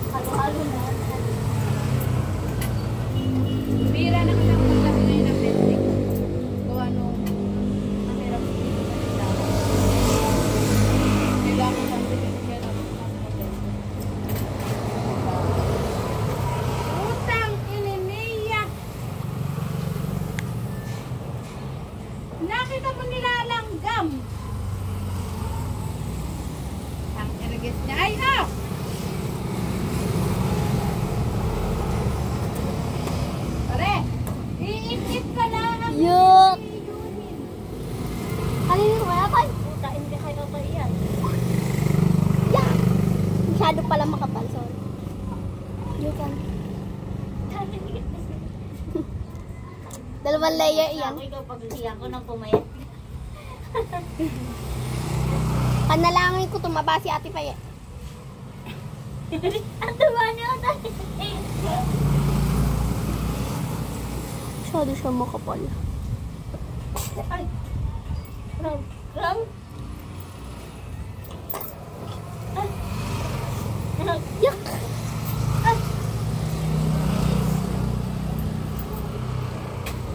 Halo-halo na. Bira na kita maglaki na yun ang pending. Kung ano, mahirap ko dito sa ilaw. Kailangan ko ang pinigyan ng utang ininiya. Nakita mo nilalanggam. Ang irigis niya. Ay, ah! Pare, iikit ka lang. Yuck! Kanina ko kaya kayo? Puta, hindi kayo pa iyan. Yeah! Masyado pala makapal, sorry. Yukan. Dalawang layer iyan. Ako ikaw pag-siya ko nang pumayat. Panalangin ko tumaba si Ate Faye. Ang tuwa niya tayo. Masyado siya makapal. Ay. Ram. Yuck!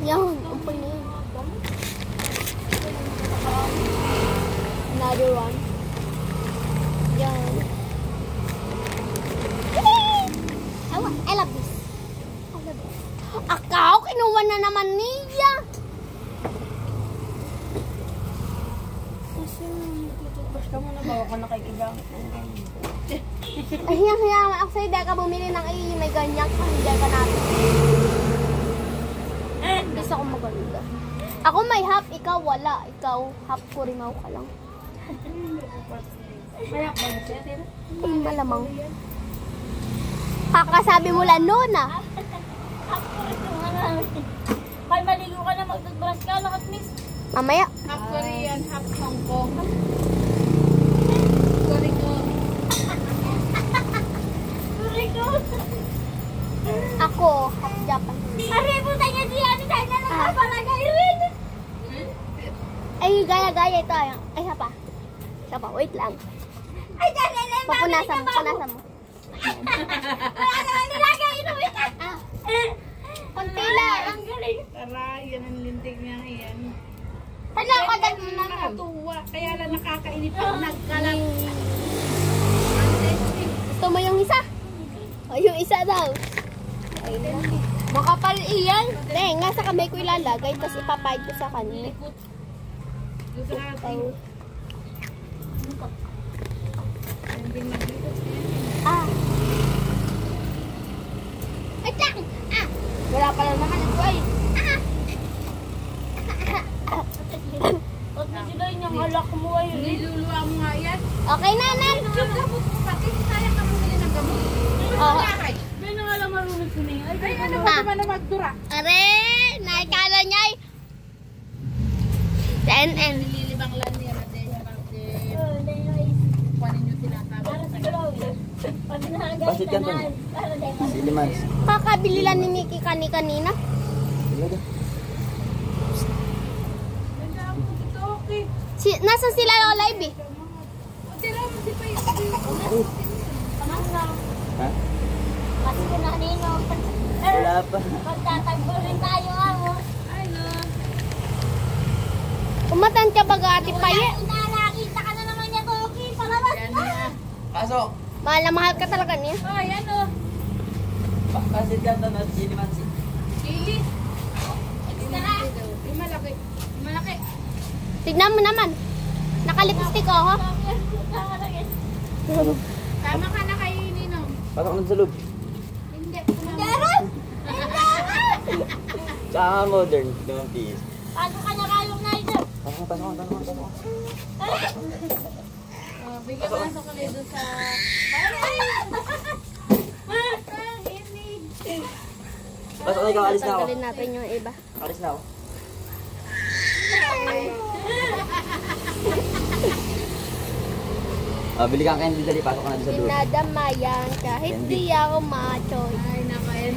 Yan, umpay na yun. Another one. Yan. I love this. I love this. Akaw, kinuha na naman niya. Basta mo na bawa ko na kay Kibang. Ay, hiyang-hiyang ako sa'yo dahil ka bumili ng may ganyan ka, hindi ka natin. Gusto ko maganda. Ako may half, ikaw wala. Ikaw, half ko rimaw ka lang. Mayak ba siya, tira? Malamang. Kakasabi mo lang noon ah. Kay maligo ka na, mag-brush ka, lakat miss. Mamaya. Half Korean, half Hong Kong. Sorry ko. Sorry ko. Ako, half Japan. Ari, puta niya siya, ano tayo na nakapalagay rin. Ay, gaya-gaya ito. Ay, isa pa. Isa pa, wait lang. Ay, dyan na yung Papunasan mo, punasan mo. wala naman nilagay, inuwit na. Konti lang. Ang galing. Tara, yan ang lintig niya yan. Hala, kagat mo na. Nakatuwa. Kaya lang nakakainip ako nagkalat. Gusto mo yung isa? O, yung isa daw. Makapal iyan. Eh, nga sa kamay ko ilalagay, tapos ipapahid ko sa kanya. Gusto natin. Ending naglikot niya. Ah. Wait lang. Ah. Wala pala naman ito ay. Huwag na sila yung halak mo ay. Niluluwa mo nga yan. Okay na, Nan. Gamot mo pati. Sayang ka bumili ng gamot. Oo. May na nga lang marunong ko na yun. Ay, ano Ah. ba na magdura? Are, nakikala niya ay. TNN. Nililibang lang niya natin. Kuhanin yung tinatawag. Basit yan, Tony. Silimans. Kakabili lang ni Nikki kanina. Ilaga. Ganda mo dito, okay. Nasa sila live eh. O, tira mo si pa yung Ha? Mas kinanino. Wala pa. Magtatagbo rin tayo amo. Ay, no. Umatan ka ba Ate Paye? Nakakita ka na naman niya, Toki. Palabas Yan na. na. Pasok. Mahal na mahal ka talaga niya. Ay, ano? Basit yan, Tony. Silimans. Chili. Yung malaki. Yung malaki. Tignan mo naman. Nakalipstick oh. Ha? Tama ka na kay Ninong. Pasok na sa loob. Hindi. Daran! Tsaka modern. Don't please. Paano ka nakalong na ito? Pasok. Bigyan ko lang sa kulay doon sa... Pasok na ikaw. Alis na ako. Tanggalin natin yung iba. Alis na ako. Bili kang candy dali. Pasok ka na doon sa loob. Dinadamayan kahit di ako macho. Ay, nakain.